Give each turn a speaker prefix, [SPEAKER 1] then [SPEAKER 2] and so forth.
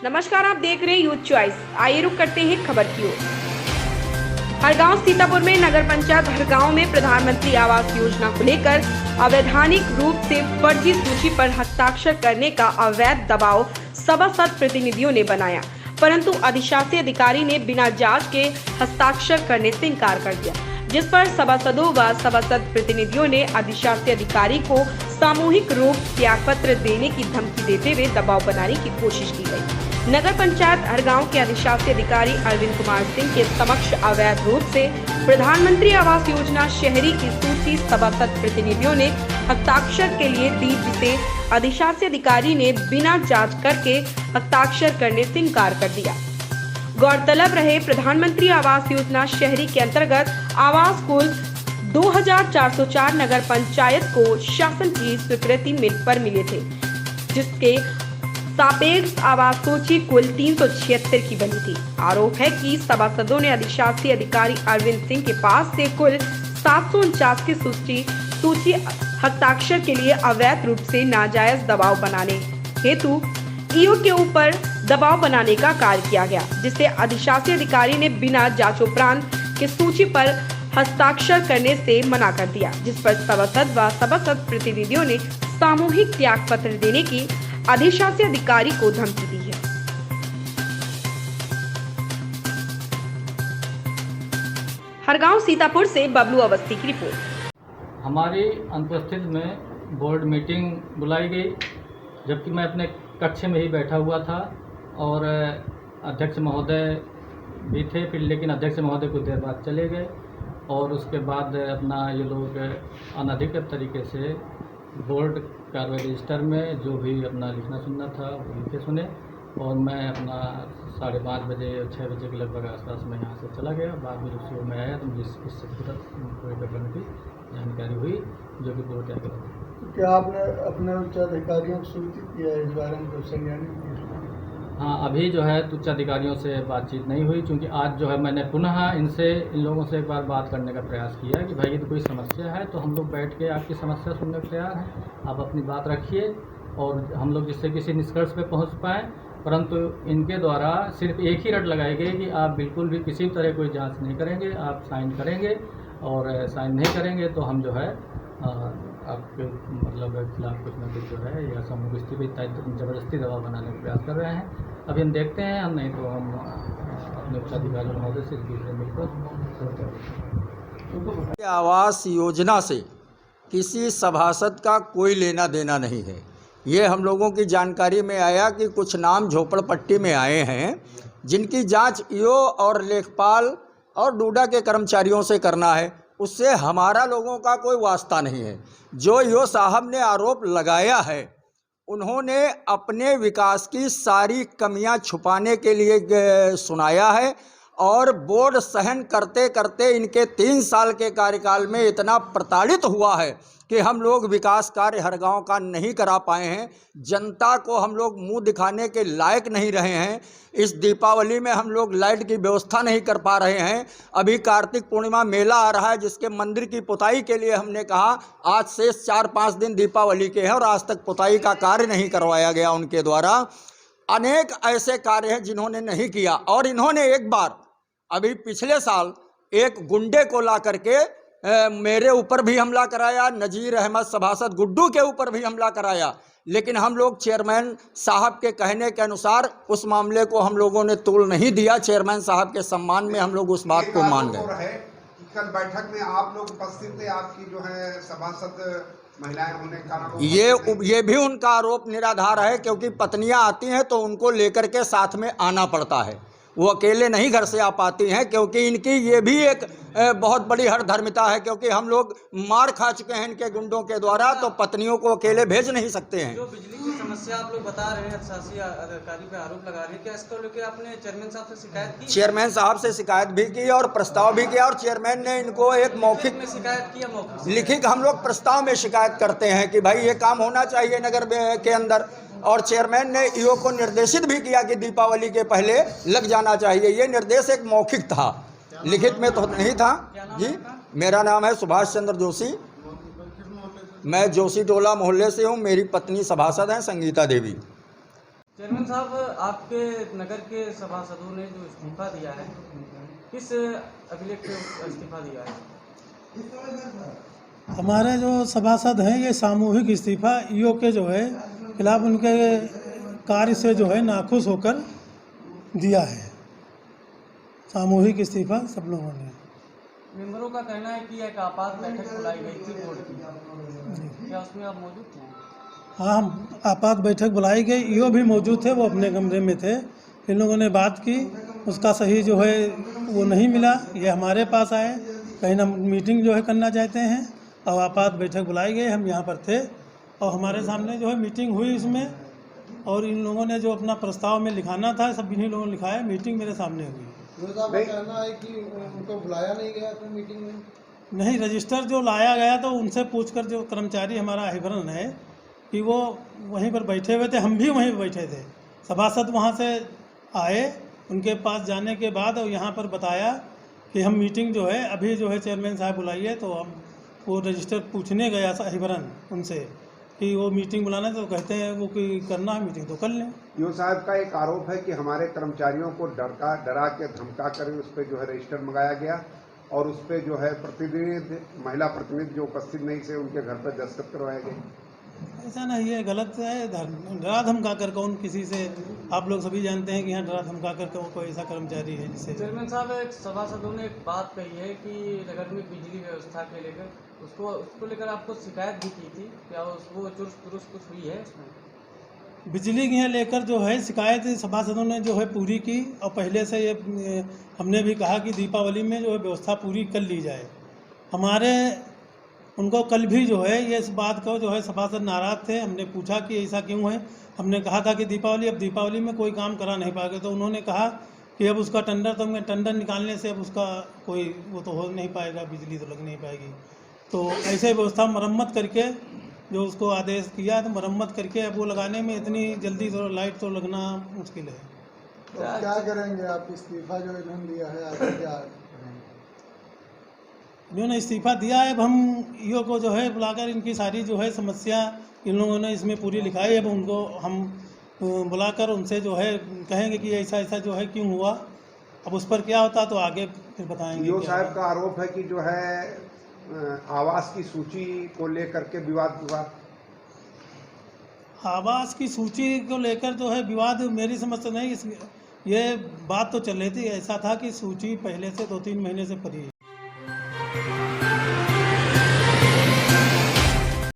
[SPEAKER 1] नमस्कार, आप देख रहे हैं यूथ चॉइस। आइए रुक करते हैं खबर की ओर। हरगांव सीतापुर में नगर पंचायत हरगांव में प्रधानमंत्री आवास योजना को लेकर अवैधानिक रूप से फर्जी सूची पर हस्ताक्षर करने का अवैध दबाव सभासद प्रतिनिधियों ने बनाया, परंतु अधिशासी अधिकारी ने बिना जांच के हस्ताक्षर करने से इनकार कर दिया, जिस पर सभासदों व सभासद प्रतिनिधियों ने अधिशासी अधिकारी को सामूहिक रूप त्यागपत्र देने की धमकी देते हुए दबाव बनाने की कोशिश की गई। नगर पंचायत हरगांव के अधिशासी अधिकारी अरविंद कुमार सिंह के समक्ष अवैध रूप से प्रधानमंत्री आवास योजना शहरी की सूची सभासद प्रतिनिधियों ने हस्ताक्षर के लिए दी, जिसे अधिशासी अधिकारी ने बिना जांच करके हस्ताक्षर करने से इनकार कर दिया। गौरतलब रहे, प्रधानमंत्री आवास योजना शहरी के अंतर्गत आवास कुल 2404 नगर पंचायत को शासन की स्वीकृति मिले थे, जिसके सापेक्ष आवास सूची कुल 376 की बनी थी। आरोप है कि सभासदों ने अधिशासी अधिकारी अरविंद सिंह के पास से कुल 749 की सूची हस्ताक्षर के लिए अवैध रूप से नाजायज दबाव बनाने हेतु ईओ के ऊपर दबाव बनाने का कार्य किया गया, जिसे अधिशासी अधिकारी ने बिना जांचोपरांत की सूची पर हस्ताक्षर करने से मना कर दिया, जिस पर सभासद व सभासद प्रतिनिधियों ने सामूहिक त्याग पत्र देने की अधिशासी अधिकारी को धमकी दी है। हरगांव सीतापुर से बबलू अवस्थी की रिपोर्ट।
[SPEAKER 2] हमारी अनुपस्थिति में बोर्ड मीटिंग बुलाई गई, जबकि मैं अपने कक्ष में ही बैठा हुआ था और अध्यक्ष महोदय भी थे, फिर लेकिन अध्यक्ष महोदय कुछ देर बाद चले गए और उसके बाद अपना ये लोग अनधिकृत तरीके से बोर्ड कार्रवाई रजिस्टर में जो भी अपना लिखना सुनना था वो लिखे सुने और मैं अपना 5:30 बजे 6 बजे के लगभग आसपास मैं यहाँ से चला गया। बाद में जब सुबह में आया तो मुझे इससे पूरे प्रकरण की जानकारी हुई, जो कि पूरा क्या गया।
[SPEAKER 3] क्या आपने अपने उच्च अधिकारियों को सूचित किया इस बारे में? कुछ संज्ञान किया?
[SPEAKER 2] हाँ, अभी जो है उच्च अधिकारियों से बातचीत नहीं हुई, क्योंकि आज जो है मैंने पुनः इन लोगों से एक बार बात करने का प्रयास किया कि भाई यदि कोई समस्या है तो हम लोग बैठ के आपकी समस्या सुनने को तैयार हैं, आप अपनी बात रखिए और हम लोग जिससे किसी निष्कर्ष पे पहुंच पाएँ। परंतु इनके द्वारा सिर्फ एक ही रट लगाई गई कि आप बिल्कुल भी किसी तरह कोई जाँच नहीं करेंगे, आप साइन करेंगे और साइन नहीं करेंगे तो हम जो है आपके मतलब खिलाफ कुछ न कुछ जो है या समूह स्थिति ज़बरदस्ती दबाव बनाने का प्रयास कर रहे हैं। अभी हम देखते हैं, हम नहीं तो हम अपने उच्चाधिकारी महोदय से इस विषय में मिलकर।
[SPEAKER 4] आवास योजना से किसी सभासद का कोई लेना देना नहीं है। ये हम लोगों की जानकारी में आया कि कुछ नाम झोपड़पट्टी में आए हैं, जिनकी जांच ईओ और लेखपाल और डूडा के कर्मचारियों से करना है, उससे हमारा लोगों का कोई वास्ता नहीं है। जो ईओ साहब ने आरोप लगाया है, उन्होंने अपने विकास की सारी कमियां छुपाने के लिए सुनाया है और बोर्ड सहन करते करते इनके 3 साल के कार्यकाल में इतना प्रताड़ित हुआ है कि हम लोग विकास कार्य हर गांव का नहीं करा पाए हैं। जनता को हम लोग मुंह दिखाने के लायक नहीं रहे हैं। इस दीपावली में हम लोग लाइट की व्यवस्था नहीं कर पा रहे हैं। अभी कार्तिक पूर्णिमा मेला आ रहा है, जिसके मंदिर की पुताई के लिए हमने कहा आज से 4-5 दिन दीपावली के हैं और आज तक पुताई का कार्य नहीं करवाया गया उनके द्वारा। अनेक ऐसे कार्य हैं जिन्होंने नहीं किया और इन्होंने एक बार अभी पिछले साल एक गुंडे को ला करके मेरे ऊपर भी हमला कराया, नजीर अहमद सभासद गुड्डू के ऊपर भी हमला कराया, लेकिन हम लोग चेयरमैन साहब के कहने के अनुसार उस मामले को हम लोगों ने तोल नहीं दिया। चेयरमैन साहब के सम्मान में हम लोग उस बात को मान गए।
[SPEAKER 5] कल बैठक में आप लोग उपस्थित थे, आपकी जो है सभासद महिलाएं होने का
[SPEAKER 4] ये भी उनका आरोप निराधार है, क्योंकि पत्नियां आती हैं तो उनको लेकर के साथ में आना पड़ता है, वो अकेले नहीं घर से आ पाती हैं, क्योंकि इनकी ये भी एक बहुत बड़ी हरधर्मिता है, क्योंकि हम लोग मार खा चुके हैं इनके गुंडों के द्वारा, तो पत्नियों को अकेले भेज नहीं सकते हैं।
[SPEAKER 6] जो बिजली की समस्या आप लोग बता रहे हैं, अधिशासी अधिकारी पे आरोप लगा रहे हैं, क्या इसको लेकर आपने चेयरमैन साहब से शिकायत की?
[SPEAKER 4] चेयरमैन साहब से शिकायत भी की और प्रस्ताव भी किया और चेयरमैन ने इनको एक मौखिक
[SPEAKER 6] में शिकायत किया, मौखिक
[SPEAKER 4] लिखित हम लोग प्रस्ताव में शिकायत करते हैं कि भाई ये काम होना चाहिए नगर के अंदर, और चेयरमैन ने ईओ को निर्देशित भी किया कि दीपावली के पहले लग जाना चाहिए। ये निर्देश एक मौखिक था, लिखित में तो नहीं था। जी, मेरा नाम है सुभाष चंद्र जोशी, मैं जोशी टोला मोहल्ले से हूँ। मेरी पत्नी सभासद हैं संगीता देवी।
[SPEAKER 6] चेयरमैन साहब, आपके नगर के सभासदों ने जो इस्तीफा दिया है, किस अभिलेख पे इस्तीफा दिया है?
[SPEAKER 7] हमारे जो सभासद हैं ये सामूहिक इस्तीफा ईओ के जो है खिलाफ उनके कार्य से जो है नाखुश होकर दिया है। सामूहिक इस्तीफा सब लोगों ने।
[SPEAKER 6] मेंबरों का कहना है कि एक आपात बैठक बुलाई गई थी बोर्ड की, क्या उसमें आप मौजूद थे?
[SPEAKER 7] हाँ, हम आपात बैठक बुलाई गई, ईओ भी मौजूद थे, वो अपने कमरे में थे। इन लोगों ने बात की, उसका सही जो है वो नहीं मिला। ये हमारे पास आए, कहीं ना मीटिंग जो है करना चाहते हैं और आपात बैठक बुलाई गई। हम यहाँ पर थे और हमारे सामने जो है मीटिंग हुई इसमें, और इन लोगों ने जो अपना प्रस्ताव में लिखाना था सब इन्हीं लोगों ने लिखाया। मीटिंग मेरे सामने हुई।
[SPEAKER 3] का कहना है कि उनको बुलाया नहीं गया था मीटिंग में।
[SPEAKER 7] नहीं, रजिस्टर जो लाया गया तो उनसे पूछकर, जो कर्मचारी हमारा अहिवरन है कि वो वहीं पर बैठे हुए थे, हम भी वहीं बैठे थे। सभासद वहाँ से आए, उनके पास जाने के बाद और यहाँ पर बताया कि हम मीटिंग जो है अभी जो है चेयरमैन साहब बुलाइए। तो हम वो रजिस्टर पूछने गया अहिवरन उनसे कि वो मीटिंग बुलाना, तो कहते हैं वो कि करना है मीटिंग तो कर लें।
[SPEAKER 5] ईओ साहब का एक आरोप है कि हमारे कर्मचारियों को डरा के धमका कर उस पर जो है रजिस्टर मंगाया गया और उस पर जो है प्रतिनिधि, महिला प्रतिनिधि जो उपस्थित नहीं थे उनके घर पर दस्तखत करवाए गए।
[SPEAKER 7] ऐसा नहीं, ये गलत है। डरा धमका कर कौन किसी से, आप लोग सभी जानते हैं कि यहाँ डरा धमका कर कोई ऐसा कर्मचारी है जिससे।
[SPEAKER 6] चेयरमैन साहब, एक सभासदों ने एक बात कही है कि नगर में बिजली व्यवस्था के लेकर उसको लेकर आपको शिकायत भी की थी, क्या उसको चुरुस्त दुरुस्त कुछ हुई है उसमें?
[SPEAKER 7] बिजली के लेकर जो है शिकायत सभासदों ने जो है पूरी की, और पहले से ये हमने भी कहा कि दीपावली में जो है व्यवस्था पूरी कर ली जाए। हमारे उनको कल भी जो है ये इस बात को जो है सभासद नाराज़ थे। हमने पूछा कि ऐसा क्यों है। हमने कहा था कि दीपावली में कोई काम करा नहीं पाएगा, तो उन्होंने कहा कि अब उसका टेंडर निकालने से अब उसका कोई वो तो हो नहीं पाएगा, बिजली तो लग नहीं पाएगी। तो ऐसे व्यवस्था मरम्मत करके जो उसको आदेश किया, तो मरम्मत करके अब वो लगाने में इतनी जल्दी तो लाइट तो लगना मुश्किल है।
[SPEAKER 3] तो क्या करेंगे आप? इस्तीफा जो इन्होंने दिया है आगे क्या?
[SPEAKER 7] इन्होंने इस्तीफा दिया है। अब हम ईओ को जो है बुलाकर इनकी सारी जो है समस्या इन लोगों ने इसमें पूरी लिखाई है। अब उनको हम बुलाकर उनसे जो है कहेंगे कि ऐसा ऐसा जो है क्यों हुआ। अब उस पर क्या होता तो आगे फिर बताएंगे।
[SPEAKER 5] ईओ साहब का आरोप है कि जो है आवास की सूची को लेकर के विवाद हुआ।
[SPEAKER 7] आवास की सूची को लेकर जो है विवाद मेरी समझ से नहीं, ये बात तो चल रही थी। ऐसा था कि सूची पहले से 2-3 महीने से पड़ी है।